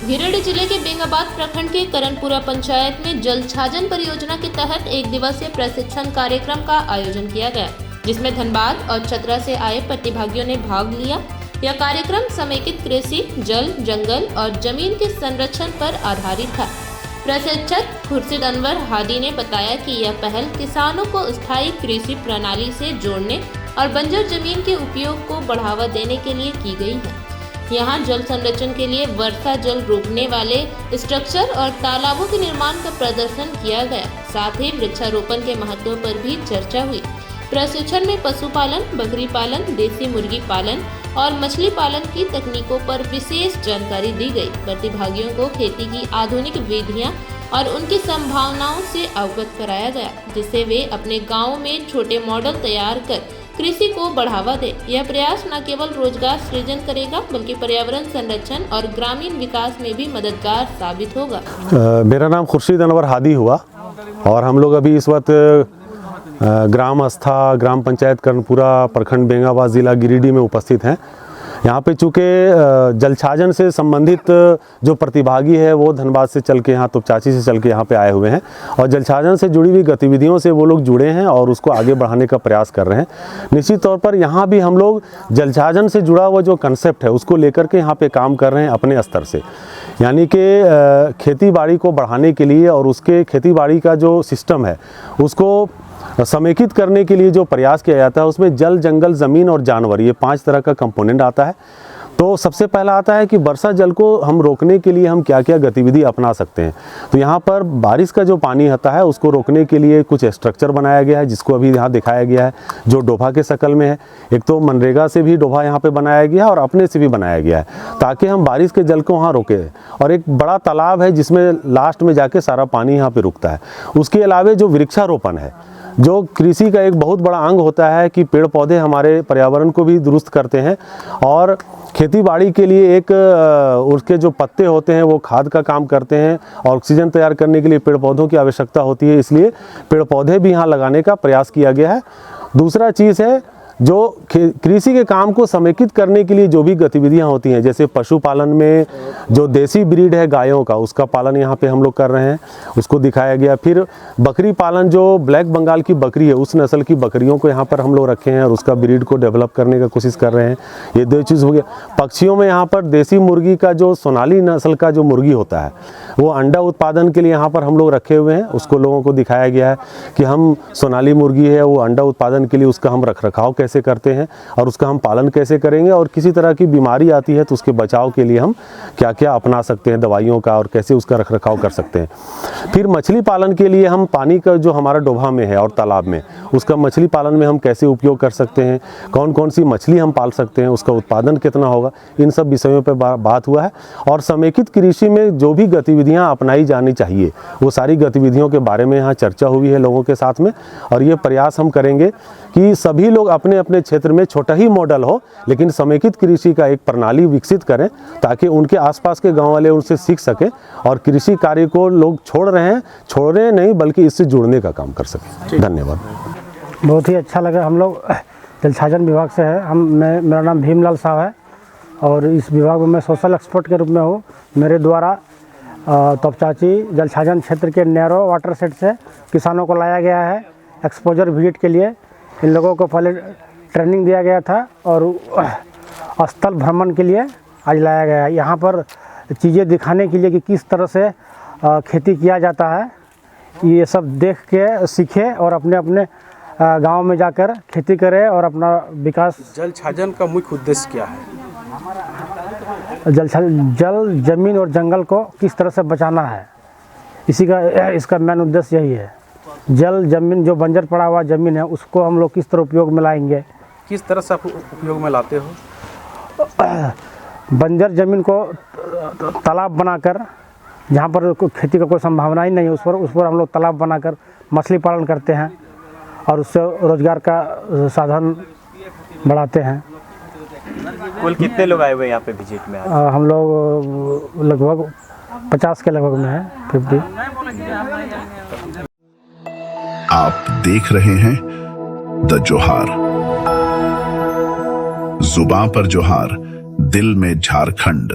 गिरिडीह जिले के बेंगाबाद प्रखंड के करनपुरा पंचायत में जल छाजन परियोजना के तहत एक दिवसीय प्रशिक्षण कार्यक्रम का आयोजन किया गया, जिसमें धनबाद और चतरा से आए प्रतिभागियों ने भाग लिया। यह कार्यक्रम समेकित कृषि, जल, जंगल और जमीन के संरक्षण पर आधारित था। प्रशिक्षक खुर्शीद अनवर हादी ने बताया कि यह पहल किसानों को स्थायी कृषि प्रणाली से जोड़ने और बंजर जमीन के उपयोग को बढ़ावा देने के लिए की गई है। यहाँ जल संरक्षण के लिए वर्षा जल रोकने वाले स्ट्रक्चर और तालाबों के निर्माण का प्रदर्शन किया गया। साथ ही वृक्षारोपण के महत्व पर भी चर्चा हुई। प्रशिक्षण में पशुपालन, बकरी पालन, देसी मुर्गी पालन और मछली पालन की तकनीकों पर विशेष जानकारी दी गई। प्रतिभागियों को खेती की आधुनिक विधियां और उनकी संभावनाओं से अवगत कराया गया, जिससे वे अपने गाँव में छोटे मॉडल तैयार कर कृषि को बढ़ावा दे। यह प्रयास न केवल रोजगार सृजन करेगा, बल्कि पर्यावरण संरक्षण और ग्रामीण विकास में भी मददगार साबित होगा। मेरा नाम खुर्शीद अनवर हादी हुआ और हम लोग अभी इस वक्त ग्राम आस्था ग्राम पंचायत करनपुरा प्रखंड बेंगाबाद जिला गिरिडीह में उपस्थित हैं। यहाँ पे चूँकि जल छाजन से संबंधित जो प्रतिभागी है वो धनबाद से चल के यहाँ तोपचाची से चल के यहाँ पे आए हुए हैं और जल छाजन से जुड़ी हुई गतिविधियों से वो लोग जुड़े हैं और उसको आगे बढ़ाने का प्रयास कर रहे हैं। निश्चित तौर पर यहाँ भी हम लोग जल छाजन से जुड़ा हुआ जो कंसेप्ट है उसको लेकर के यहाँ पे काम कर रहे हैं अपने स्तर से, यानी कि खेती बाड़ी को बढ़ाने के लिए और उसके खेती बाड़ी का जो सिस्टम है उसको समेकित करने के लिए जो प्रयास किया जाता है उसमें जल, जंगल, ज़मीन और जानवर, ये 5 तरह का कंपोनेंट आता है। तो सबसे पहला आता है कि वर्षा जल को हम रोकने के लिए हम क्या क्या गतिविधि अपना सकते हैं। तो यहाँ पर बारिश का जो पानी आता है उसको रोकने के लिए कुछ स्ट्रक्चर बनाया गया है, जिसको अभी यहाँ दिखाया गया है, जो डोभा के शक्ल में है। एक तो मनरेगा से भी डोभा यहाँ पे बनाया गया है और अपने से भी बनाया गया है, ताकि हम बारिश के जल को वहाँ रोकें। और एक बड़ा तालाब है जिसमें लास्ट में जाके सारा पानी यहाँ पर रुकता है। उसके अलावा जो वृक्षारोपण है, जो कृषि का एक बहुत बड़ा अंग होता है कि पेड़ पौधे हमारे पर्यावरण को भी दुरुस्त करते हैं और खेती बाड़ी के लिए एक उसके जो पत्ते होते हैं वो खाद का काम करते हैं और ऑक्सीजन तैयार करने के लिए पेड़ पौधों की आवश्यकता होती है, इसलिए पेड़ पौधे भी यहाँ लगाने का प्रयास किया गया है। दूसरा चीज़ है जो कृषि के काम को समेकित करने के लिए जो भी गतिविधियां होती हैं, जैसे पशुपालन में जो देसी ब्रीड है गायों का, उसका पालन यहाँ पे हम लोग कर रहे हैं, उसको दिखाया गया। फिर बकरी पालन, जो ब्लैक बंगाल की बकरी है उस नस्ल की बकरियों को यहाँ पर हम लोग रखे हैं और उसका ब्रीड को डेवलप करने का कोशिश कर रहे हैं। ये 2 चीज़ हो गया। पक्षियों में यहाँ पर देसी मुर्गी का जो सोनाली नस्ल का जो मुर्गी होता है वो अंडा उत्पादन के लिए यहाँ पर हम लोग रखे हुए हैं, उसको लोगों को दिखाया गया है कि हम सोनाली मुर्गी है वो अंडा उत्पादन के लिए उसका हम रख रखाव कैसे करते हैं और उसका हम पालन कैसे करेंगे, और किसी तरह की बीमारी आती है तो उसके बचाव के लिए हम क्या क्या अपना सकते हैं दवाइयों का और कैसे उसका रख रखाव कर सकते हैं। फिर मछली पालन के लिए हम पानी का जो हमारा डोभा में है और तालाब में, उसका मछली पालन में हम कैसे उपयोग कर सकते हैं, कौन कौन सी मछली हम पाल सकते हैं, उसका उत्पादन कितना होगा, इन सब विषयों पर बात हुआ है। और समेकित कृषि में जो भी गतिविधियाँ अपनाई जानी चाहिए वो सारी गतिविधियों के बारे में यहाँ चर्चा हुई है लोगों के साथ में। और ये प्रयास हम करेंगे कि सभी लोग अपने अपने क्षेत्र में छोटा ही मॉडल हो लेकिन समेकित कृषि का एक प्रणाली विकसित करें, ताकि उनके आसपास के गांव वाले उनसे सीख सकें और कृषि कार्य को लोग छोड़ रहे नहीं बल्कि इससे जुड़ने का काम कर सकें। धन्यवाद। बहुत ही अच्छा लगा। हम लोग जल छाजन विभाग से है। मेरा नाम भीमलाल साहब है और इस विभाग में मैं सोशल एक्सपर्ट के रूप में हूँ। मेरे द्वारा तोपचाची जल छाजन क्षेत्र के नैरो वाटर सेट से किसानों को लाया गया है एक्सपोजर विजिट के लिए। इन लोगों को पहले ट्रेनिंग दिया गया था और स्थल भ्रमण के लिए आज लाया गया है। यहाँ पर चीज़ें दिखाने के लिए कि किस तरह से खेती किया जाता है, ये सब देख के सीखे और अपने अपने गांव में जाकर खेती करें और अपना विकास। जल छाजन का मुख्य उद्देश्य क्या है? जल, जमीन और जंगल को किस तरह से बचाना है, इसका मेन उद्देश्य यही है। जल, जमीन, जो बंजर पड़ा हुआ ज़मीन है उसको हम लोग किस तरह उपयोग में लाएंगे। किस तरह से आप उपयोग में लाते हो? बंजर ज़मीन को तालाब बनाकर, जहाँ पर खेती का कोई संभावना ही नहीं है, उस पर हम लोग तालाब बनाकर मछली पालन करते हैं और उससे रोजगार का साधन बढ़ाते हैं। कुल कितने लोग आए हुए यहाँ पे विजिट में? हम लोग लगभग 50 के लगभग में है, 50। आप देख रहे हैं द जोहार। जुबां पर जोहार, दिल में झारखंड।